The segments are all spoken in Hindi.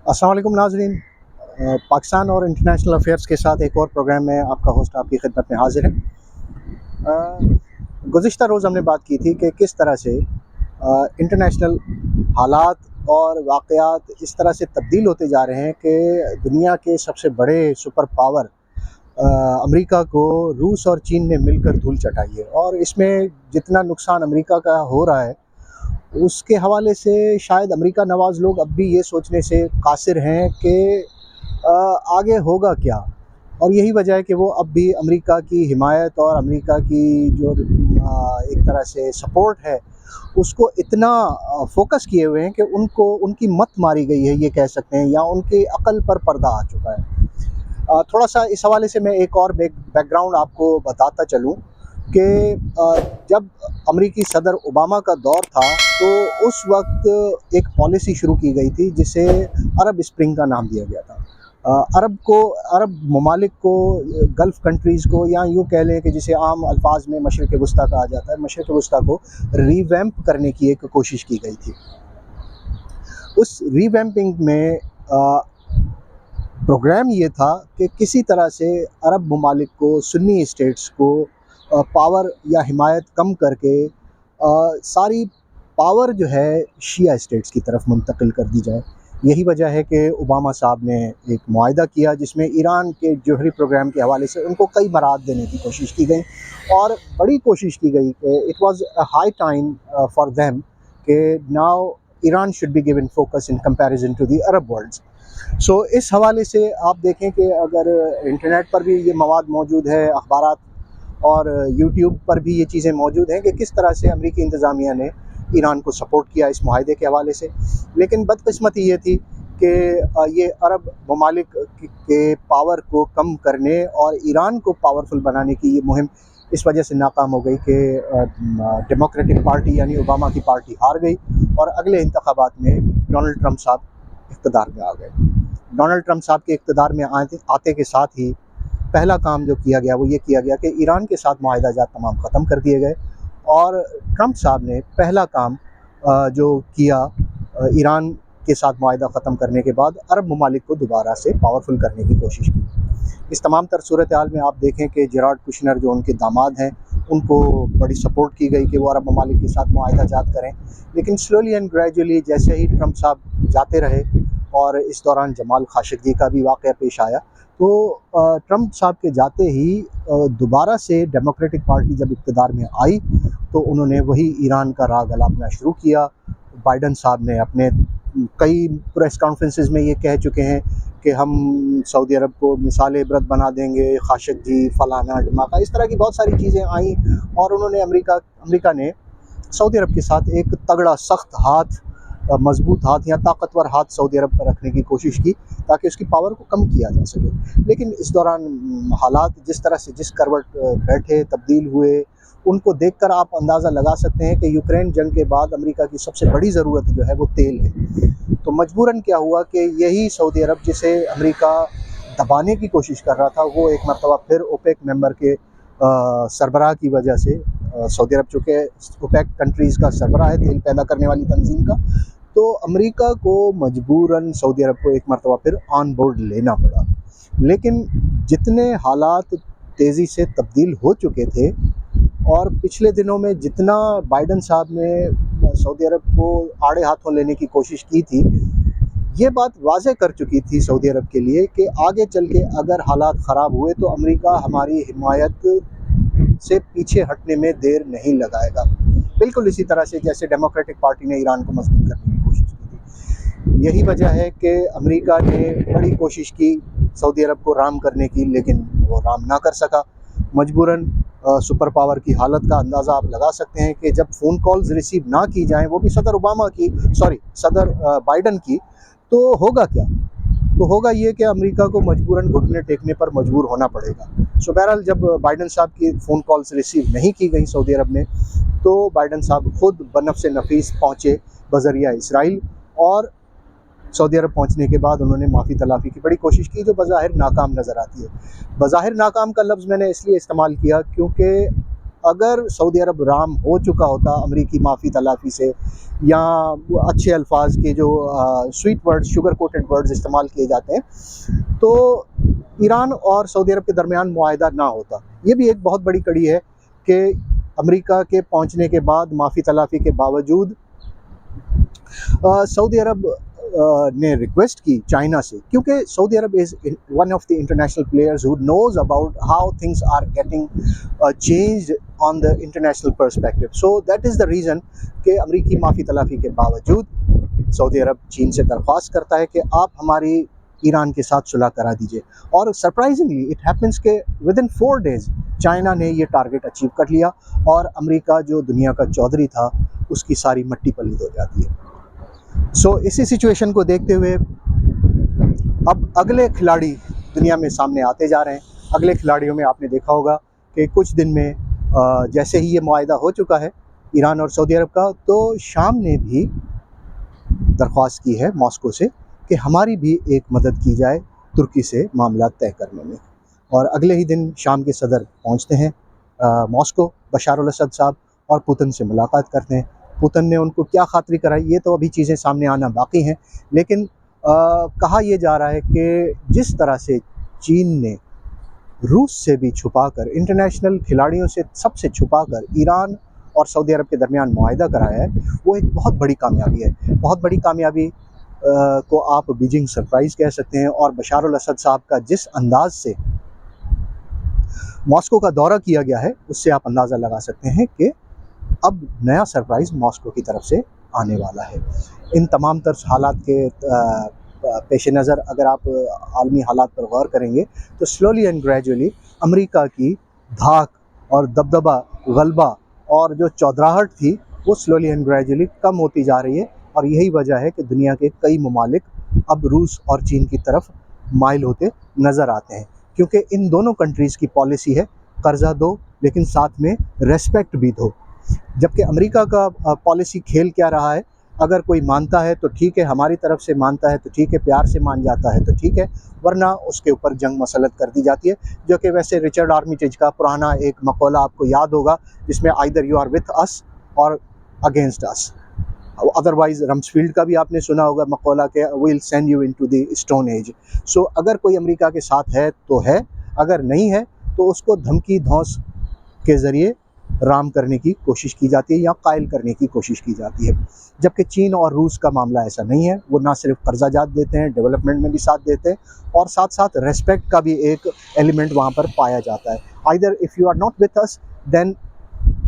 अस्सलाम वालेकुम नाज़रीन। पाकिस्तान और इंटरनेशनल अफेयर्स के साथ एक और प्रोग्राम में आपका होस्ट आपकी खिदमत में हाजिर है। गुज़िश्ता रोज़ हमने बात की थी कि किस तरह से इंटरनेशनल हालात और वाक़यात इस तरह से तब्दील होते जा रहे हैं कि दुनिया के सबसे बड़े सुपर पावर अमेरिका को रूस और चीन ने मिलकर धूल चटाई है, और इसमें जितना नुकसान अमेरिका का हो रहा है उसके हवाले से शायद अमेरिका नवाज़ लोग अब भी ये सोचने से कासिर हैं कि आगे होगा क्या। और यही वजह है कि वो अब भी अमेरिका की हिमायत और अमेरिका की जो एक तरह से सपोर्ट है उसको इतना फोकस किए हुए हैं कि उनको उनकी मत मारी गई है, ये कह सकते हैं, या उनकी अकल पर पर्दा आ चुका है। थोड़ा सा इस हवाले से मैं एक और बैकग्राउंड आपको बताता चलूँ कि जब अमेरिकी सदर ओबामा का दौर था तो उस वक्त एक पॉलिसी शुरू की गई थी जिसे अरब स्प्रिंग का नाम दिया गया था। अरब ममालिक को, गल्फ़ कंट्रीज़ को, या यूँ कह लें कि जिसे आम अल्फाज में मशरिक़ वस्ता कहा जाता है, मशरिक़ वस्ता को रिवैम्प करने की एक कोशिश की गई थी। उस रिवैम्पिंग में प्रोग्राम ये था कि किसी तरह से अरब ममालिक को, सुन्नी स्टेट्स को पावर या हिमायत कम करके सारी पावर जो है शिया स्टेट्स की तरफ मुंतकिल कर दी जाए। यही वजह है कि ओबामा साहब ने एक मुआहदा किया जिसमें ईरान के जौहरी प्रोग्राम के हवाले से उनको कई बरात देने की कोशिश की गई, और बड़ी कोशिश की गई कि it was a high time for them कि now Iran should be given focus in comparison to the Arab worlds. So इस हवाले से आप देखें कि अगर इंटरनेट पर भी ये मवाद मौजूद है, अखबारात और यूट्यूब पर भी ये चीज़ें मौजूद हैं कि किस तरह से अमेरिकी इंतज़ामिया ने ईरान को सपोर्ट किया इस मुआहदे के हवाले से। लेकिन बदकिस्मती ये थी कि ये अरब ममालिक के पावर को कम करने और ईरान को पावरफुल बनाने की ये मुहिम इस वजह से नाकाम हो गई कि डेमोक्रेटिक पार्टी यानी ओबामा की पार्टी हार गई, और अगले इंतखाबात में डोनाल्ड ट्रंप साहब इक़्तिदार में आ गए। डोनाल्ड ट्रंप साहब के इक़्तिदार में आते के साथ ही पहला काम जो किया गया वो ये किया गया कि ईरान के साथ मुआहदात तमाम ख़त्म कर दिए गए, और ट्रंप साहब ने पहला काम जो किया ईरान के साथ मुआहदा ख़त्म करने के बाद अरब ममालिक को दोबारा से पावरफुल करने की कोशिश की। इस तमाम तर सूरत हाल में आप देखें कि जेराड कुशनर जो उनके दामाद हैं उनको बड़ी सपोर्ट की गई कि वो अरब ममालिक के साथ मुआहदात करें, लेकिन स्लोली एंड ग्रेजुअली जैसे ही ट्रंप साहब जाते रहे और इस दौरान जमाल खाशोगी का भी वाक़या पेश आया, तो ट्रंप साहब के जाते ही दोबारा से डेमोक्रेटिक पार्टी जब इक़्तिदार में आई तो उन्होंने वही ईरान का राग अलापना शुरू किया। बाइडन साहब ने अपने कई प्रेस कॉन्फ्रेंसेस में ये कह चुके हैं कि हम सऊदी अरब को मिसाल इबरत बना देंगे, खाशोगी, फलाना ढिमाका, इस तरह की बहुत सारी चीज़ें आई, और उन्होंने अमेरिका ने सऊदी अरब के साथ एक तगड़ा सख्त हाथ, मजबूत हाथ या ताकतवर हाथ सऊदी अरब पर रखने की कोशिश की ताकि उसकी पावर को कम किया जा सके। लेकिन इस दौरान हालात जिस तरह से जिस करवट बैठे, तब्दील हुए, उनको देखकर आप अंदाज़ा लगा सकते हैं कि यूक्रेन जंग के बाद अमेरिका की सबसे बड़ी ज़रूरत जो है वो तेल है। तो मजबूरन क्या हुआ कि यही सऊदी अरब जिसे अमेरिका दबाने की कोशिश कर रहा था, वो एक मरतबा फिर ओपेक मेंबर के सरबराह की वजह से, सऊदी अरब चूँकि ओपेक कंट्रीज़ का सरबराह है, तेल पैदा करने वाली तंजीम का, तो अमेरिका को मजबूरन सऊदी अरब को एक मरतबा फिर ऑन बोर्ड लेना पड़ा। लेकिन जितने हालात तेज़ी से तब्दील हो चुके थे, और पिछले दिनों में जितना बाइडन साहब ने सऊदी अरब को आड़े हाथों लेने की कोशिश की थी, ये बात वाज़ेह कर चुकी थी सऊदी अरब के लिए कि आगे चल के अगर हालात ख़राब हुए तो अमेरिका हमारी हिमायत से पीछे हटने में देर नहीं लगाएगा। बिल्कुल इसी तरह से जैसे डेमोक्रेटिक पार्टी ने ईरान को मजबूत करने की कोशिश की थी। यही वजह है कि अमेरिका ने बड़ी कोशिश की सऊदी अरब को राम करने की, लेकिन वो राम ना कर सका। मजबूरन सुपर पावर की हालत का अंदाज़ा आप लगा सकते हैं कि जब फ़ोन कॉल्स रिसीव ना की जाएँ, वो भी सदर बाइडन की, तो होगा क्या? तो होगा ये कि अमेरिका को मजबूरन घुटने टेकने पर मजबूर होना पड़ेगा। सो बहरहाल जब बाइडन साहब की फ़ोन कॉल्स रिसीव नहीं की गई सऊदी अरब में, तो बाइडन साहब खुद बनफ़्स नफ़ीस पहुँचे बज़रिया इसराइल, और सऊदी अरब पहुँचने के बाद उन्होंने माफ़ी तलाफ़ी की बड़ी कोशिश की जो बज़ाहिर नाकाम नज़र आती है। बज़ाहिर नाकाम का लफ्ज़ मैंने इसलिए इस्तेमाल किया क्योंकि अगर सऊदी अरब राम हो चुका होता अमरीकी माफ़ी तलाफ़ी से, या अच्छे अल्फाज के जो sweet words, sugar coated words इस्तेमाल किए जाते हैं, तो ईरान और सऊदी अरब के दरमियान मुआहदा ना होता। ये भी एक बहुत बड़ी कड़ी है कि अमेरिका के पहुंचने के बाद, माफ़ी तलाफ़ी के बावजूद, सऊदी अरब ने रिक्वेस्ट की चाइना से, क्योंकि Saudi Arab is one of the international players who knows about how things are getting changed on the international perspective. So that is the reason कि अमरीकी माफ़ी तलाफ़ी के बावजूद सऊदी अरब चीन से दरख्वास्त करता है कि आप हमारी ईरान के साथ सुलह करा दीजिए। और सरप्राइजिंगली इट हैपन्स के विद इन 4 डेज़ चाइना ने ये टारगेट अचीव कर लिया, और अमेरिका जो दुनिया का चौधरी था उसकी सारी मट्टी पलीद हो जाती है। सो इसी सिचुएशन को देखते हुए अब अगले खिलाड़ी दुनिया में सामने आते जा रहे हैं। अगले खिलाड़ियों में आपने देखा होगा कि कुछ दिन में जैसे ही ये मुआहदा हो चुका है ईरान और सऊदी अरब का, तो शाम ने भी दरख्वास्त की है मॉस्को से कि हमारी भी एक मदद की जाए तुर्की से मामला तय करने में। और अगले ही दिन शाम के सदर पहुंचते हैं मॉस्को, बशार अल असद साहब, और पुतिन से मुलाकात करते हैं। पुतिन ने उनको क्या खातरी कराई ये तो अभी चीज़ें सामने आना बाकी हैं, लेकिन कहा यह जा रहा है कि जिस तरह से चीन ने रूस से भी छुपाकर, इंटरनेशनल खिलाड़ियों से सबसे छुपाकर ईरान और सऊदी अरब के दरमियान मुआहदा कराया है, वो एक बहुत बड़ी कामयाबी है। बहुत बड़ी कामयाबी को आप बीजिंग सरप्राइज़ कह सकते हैं। और बशार अल असद साहब का जिस अंदाज से मॉस्को का दौरा किया गया है, उससे आप अंदाज़ा लगा सकते हैं कि अब नया सरप्राइज़ मॉस्को की तरफ से आने वाला है। इन तमाम तर हालात के पेश नज़र अगर आप आलमी हालात पर गौर करेंगे, तो स्लोली एंड ग्रेजुअली अमेरिका की धाक और दबदबा, गलबा और जो चौधराहट थी, वो स्लोली एंड ग्रेजुअली कम होती जा रही है। और यही वजह है कि दुनिया के कई ममालिक अब रूस और चीन की तरफ माइल होते नज़र आते हैं, क्योंकि इन दोनों कंट्रीज़ की पॉलिसी है कर्जा दो लेकिन साथ में रेस्पेक्ट भी दो। जबकि अमेरिका का पॉलिसी खेल क्या रहा है, अगर कोई मानता है तो ठीक है, हमारी तरफ से मानता है तो ठीक है, प्यार से मान जाता है तो ठीक है, वरना उसके ऊपर जंग मसलत कर दी जाती है। जो कि वैसे रिचर्ड आर्मिटेज का पुराना एक मकौला आपको याद होगा, जिसमें either you are with us और अगेंस्ट अस। अदरवाइज रम्सफील्ड का भी आपने सुना होगा मकौला के, will send you into the stone age. So अगर कोई अमेरिका के साथ है तो है, अगर नहीं है तो उसको धमकी धौंस के ज़रिए राम करने की कोशिश की जाती है या कायल करने की कोशिश की जाती है। जबकि चीन और रूस का मामला ऐसा नहीं है। वो ना सिर्फ कर्जा जात देते हैं, डेवलपमेंट में भी साथ देते हैं, और साथ साथ रेस्पेक्ट का भी एक एलिमेंट वहाँ पर पाया जाता है। Either if you are not with us then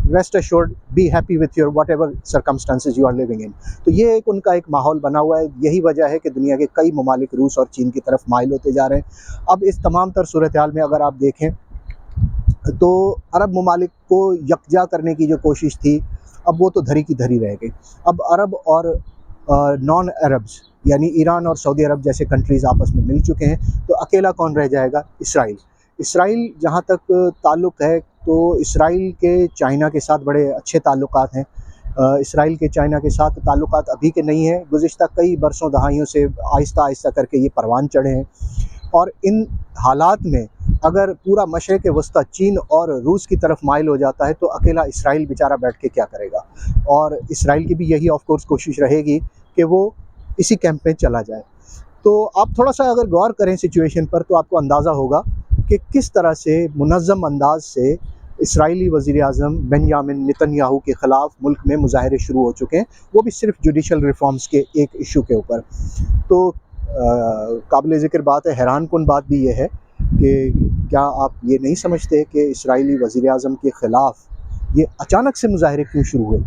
rest assured, be happy with your whatever circumstances you are living in. तो ये एक उनका एक माहौल बना हुआ है। यही वजह है कि दुनिया के कई ममालिक रूस और चीन की तरफ माइल होते जा रहे हैं। अब इस तमाम तर सूरत हाल में अगर आप देखें तो अरब ममालिक को यकजा करने की जो कोशिश थी, अब वो तो धरी की धरी रह गई। अब अरब और नॉन अरब्स यानी ईरान और सऊदी अरब जैसे कंट्रीज़ आपस में मिल चुके हैं, तो अकेला कौन रह जाएगा? इसराइल। इसराइल जहाँ तक ताल्लुक़ है, तो इसराइल के चाइना के साथ बड़े अच्छे ताल्लुकात हैं। इसराइल के चाइना के साथ ताल्लुकात अभी के नहीं हैं, गुज़िश्ता कई बरसों दहाइयों से आहिस्ता आहिस्ता करके ये परवान चढ़े हैं। और इन हालात में अगर पूरा मशरिक़ वस्ता चीन और रूस की तरफ माइल हो जाता है, तो अकेला इसराइल बेचारा बैठ के क्या करेगा? और इसराइल की भी यही ऑफ कोर्स कोशिश रहेगी कि वो इसी कैंप में चला जाए। तो आप थोड़ा-सा अगर गौर करें सिचुएशन पर, तो आपको अंदाज़ा होगा कि किस तरह से मुनज़्ज़म अंदाज़ से इसराइली वज़ीर-ए-आज़म बेंजामिन नेतन्याहू के ख़िलाफ़ मुल्क में मुज़ाहरे शुरू हो चुके हैं, वो भी सिर्फ जुडिशल रिफ़ॉर्म्स के एक इशू के ऊपर। तो काबिल ज़िक्र बात है, हैरानकुन बात भी ये है कि क्या आप ये नहीं समझते कि इसराइली वज़ीर-ए-आज़म के ख़िलाफ़ ये अचानक से मुज़ाहरे क्यों शुरू हुए?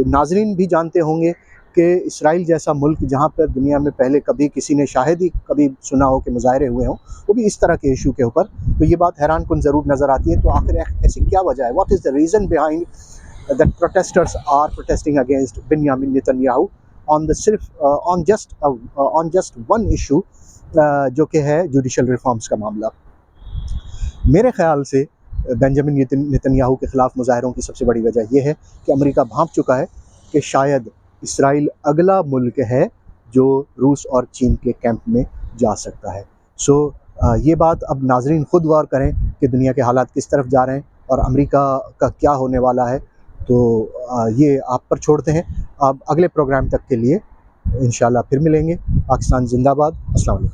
नाज़रीन भी जानते होंगे कि इसराइल जैसा मुल्क, जहाँ पर दुनिया में पहले कभी किसी ने शायद ही कभी सुना हो कि मुज़ाहरे हुए हों, वो भी इस तरह के इशू के ऊपर, तो ये बात हैरानकुन ज़रूर नज़र आती है। तो आखिर ऐसी क्या वजह है? What is the reason behind that protesters are protesting against Benjamin Netanyahu on the सिर्फ ऑन जस्ट वन इशू, जो कि है जुडिशल रिफ़ॉर्म्स का मामला। मेरे ख़्याल से बेंजामिन नेतन्याहू के ख़िलाफ़ मुज़ाहरों की सबसे बड़ी वजह यह है कि अमेरिका भांप चुका है कि शायद इसराइल अगला मुल्क है जो रूस और चीन के कैंप में जा सकता है। सो ये बात अब नाज़रीन ख़ुद गौर करें कि दुनिया के हालात किस तरफ जा रहे हैं, और अमेरिका का क्या होने वाला है, तो ये आप पर छोड़ते हैं। अब अगले प्रोग्राम तक के लिए इंशाल्लाह फिर मिलेंगे। पाकिस्तान ज़िंदाबाद। अस्सलाम वालेकुम।